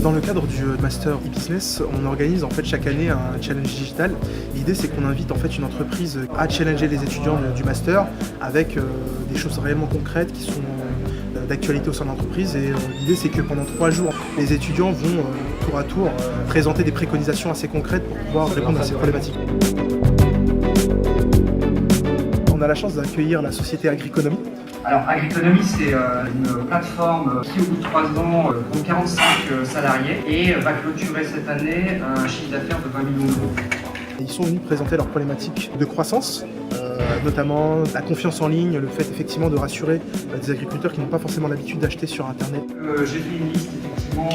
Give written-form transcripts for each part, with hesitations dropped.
Dans le cadre du Master e-Business, on organise en fait chaque année un challenge digital. L'idée c'est qu'on invite en fait une entreprise à challenger les étudiants du Master avec des choses réellement concrètes qui sont d'actualité au sein de l'entreprise. Et l'idée c'est que pendant 3 jours, les étudiants vont tour à tour présenter des préconisations assez concrètes pour pouvoir répondre à ces problématiques. On a la chance d'accueillir la société Agriconomy. Alors Agriconomy, c'est une plateforme qui au bout de 3 ans compte 45 salariés et va clôturer cette année un chiffre d'affaires de 20 millions d'euros. Ils sont venus présenter leurs problématiques de croissance, notamment la confiance en ligne, le fait effectivement de rassurer des agriculteurs qui n'ont pas forcément l'habitude d'acheter sur Internet. J'ai fait une liste effectivement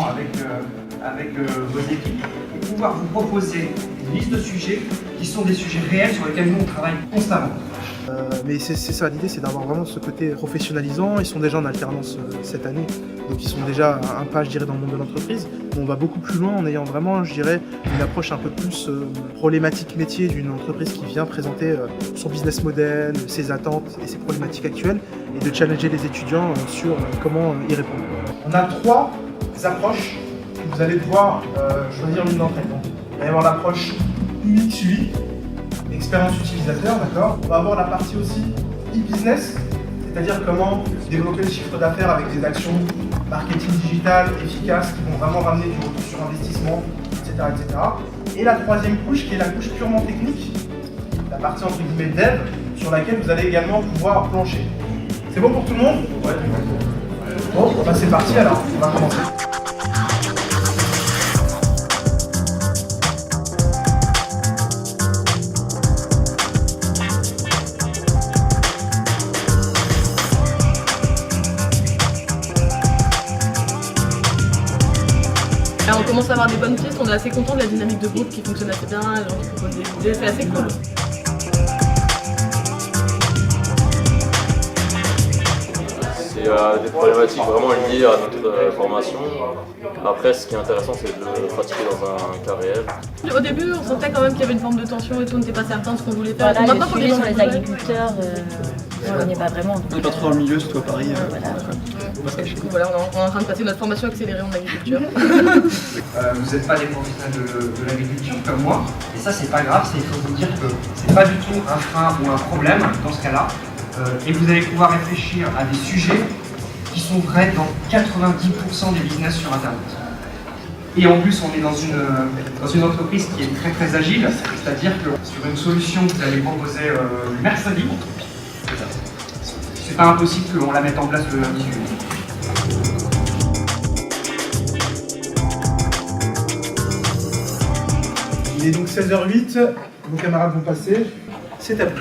avec vos équipes pour pouvoir vous proposer une liste de sujets qui sont des sujets réels sur lesquels nous on travaille constamment. Mais c'est ça, l'idée c'est d'avoir vraiment ce côté professionnalisant. Ils sont déjà en alternance cette année, donc ils sont déjà un pas, je dirais, dans le monde de l'entreprise. On va beaucoup plus loin en ayant vraiment, je dirais, une approche un peu plus problématique métier d'une entreprise qui vient présenter son business model, ses attentes et ses problématiques actuelles, et de challenger les étudiants sur comment y répondre. On a 3 approches que vous allez devoir choisir l'une d'entre elles. Il va y avoir l'approche UX UI, expérience utilisateur, d'accord. On va avoir la partie aussi e-business, c'est-à-dire comment développer le chiffre d'affaires avec des actions marketing digital efficaces qui vont vraiment ramener du retour sur investissement, etc., etc. Et la 3e couche qui est la couche purement technique, la partie entre guillemets dev, sur laquelle vous allez également pouvoir plancher. C'est bon pour tout le monde? Ouais. Bon, bah c'est parti alors, on va commencer. Alors on commence à avoir des bonnes pistes, on est assez content de la dynamique de groupe qui fonctionne assez bien, les gens qui proposent des idées, c'est assez cool. C'est des problématiques vraiment liées à notre formation. Après, ce qui est intéressant, c'est de pratiquer dans un cas réel. Au début, on sentait quand même qu'il y avait une forme de tension et tout, on n'était pas certain de ce qu'on voulait faire. Voilà, maintenant, le sujet sur les agriculteurs, je ne connais pas vraiment. On n'est pas trop dans le milieu, c'est toi Paris. Du coup, voilà, on est en train de passer notre formation accélérée en agriculture. Vous n'êtes pas des professionnels de l'agriculture comme moi, et ça c'est pas grave, il faut vous dire que c'est pas du tout un frein ou un problème dans ce cas-là, et vous allez pouvoir réfléchir à des sujets qui sont vrais dans 90% des business sur Internet. Et en plus, on est dans une entreprise qui est très très agile, c'est-à-dire que sur une solution que vous allez proposer le mercredi, c'est pas impossible qu'on la mette en place le lundi suivant. Il est donc 16h08, vos camarades vont passer, c'est à vous.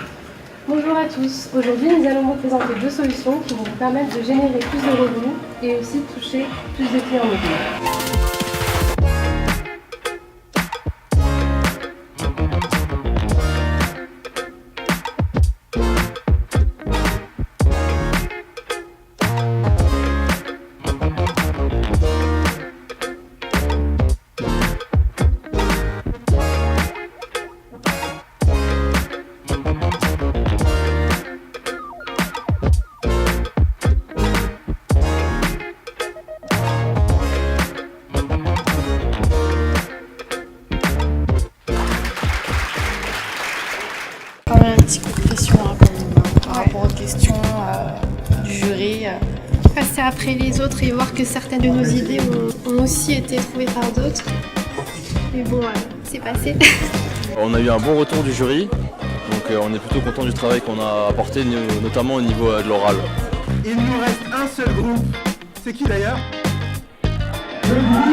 Bonjour à tous, aujourd'hui nous allons vous présenter 2 solutions qui vont vous permettre de générer plus de revenus et aussi toucher plus de clients mobiles. Un petit coup de pression quand même, par rapport aux questions du jury. Passer après les autres et voir que certaines de nos idées ont aussi été trouvées par d'autres. Mais bon, c'est passé. On a eu un bon retour du jury, donc on est plutôt content du travail qu'on a apporté, notamment au niveau de l'oral. Il nous reste un seul groupe, c'est qui d'ailleurs? Le groupe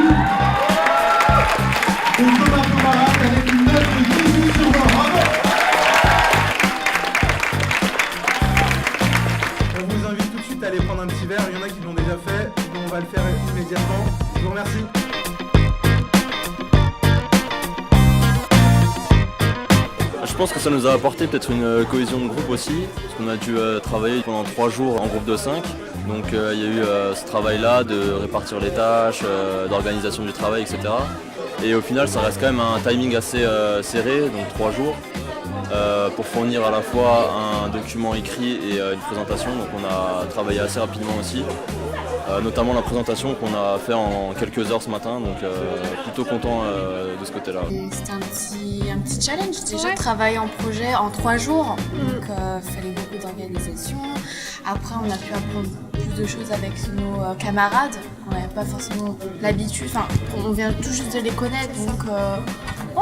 de Thomas Pomarat avec une note de 18 sur 20, bravo! On vous invite tout de suite à aller prendre un petit verre, il y en a qui l'ont déjà fait, donc on va le faire immédiatement. Je vous remercie. Je pense que ça nous a apporté peut-être une cohésion de groupe aussi, parce qu'on a dû travailler pendant 3 jours en groupe de 5. Donc il y a eu ce travail-là de répartir les tâches, d'organisation du travail, etc. Et au final, ça reste quand même un timing assez serré, donc 3 jours. pour fournir à la fois un document écrit et une présentation. Donc on a travaillé assez rapidement aussi, notamment la présentation qu'on a fait en quelques heures ce matin, donc plutôt content de ce côté-là. C'était un petit challenge déjà, travailler en projet en 3 jours, donc il fallait beaucoup d'organisation. Après on a pu apprendre plus de choses avec nos camarades, on n'avait pas forcément l'habitude, enfin on vient tout juste de les connaître, donc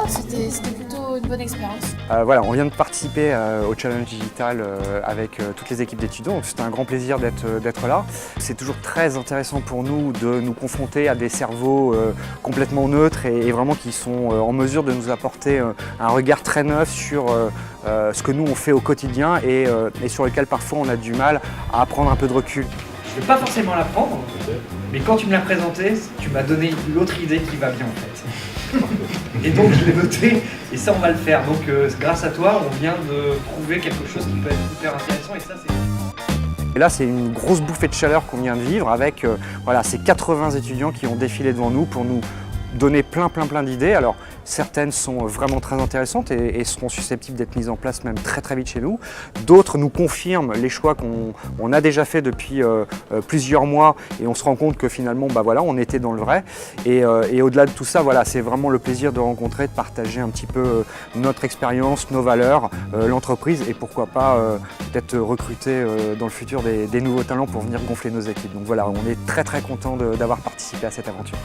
c'était plutôt une bonne expérience. Voilà, on vient de participer au Challenge Digital avec toutes les équipes d'étudiants, donc c'était un grand plaisir d'être là. C'est toujours très intéressant pour nous de nous confronter à des cerveaux complètement neutres et vraiment qui sont en mesure de nous apporter un regard très neuf sur ce que nous on fait au quotidien et sur lequel parfois on a du mal à prendre un peu de recul. Je ne vais pas forcément l'apprendre, mais quand tu me l'as présenté, tu m'as donné l'autre idée qui va bien en fait. Et donc je l'ai noté, et ça on va le faire. Donc grâce à toi, on vient de trouver quelque chose qui peut être hyper intéressant, et ça c'est... Et là, c'est une grosse bouffée de chaleur qu'on vient de vivre avec voilà, ces 80 étudiants qui ont défilé devant nous pour nous donner plein d'idées. Alors certaines sont vraiment très intéressantes et seront susceptibles d'être mises en place même très vite chez nous. D'autres nous confirment les choix qu'on a déjà fait depuis plusieurs mois et on se rend compte que finalement voilà, on était dans le vrai. Et au-delà de tout ça, voilà, c'est vraiment le plaisir de rencontrer, de partager un petit peu notre expérience, nos valeurs, l'entreprise et pourquoi pas peut-être recruter dans le futur des nouveaux talents pour venir gonfler nos équipes. Donc voilà, on est très content d'avoir participé à cette aventure.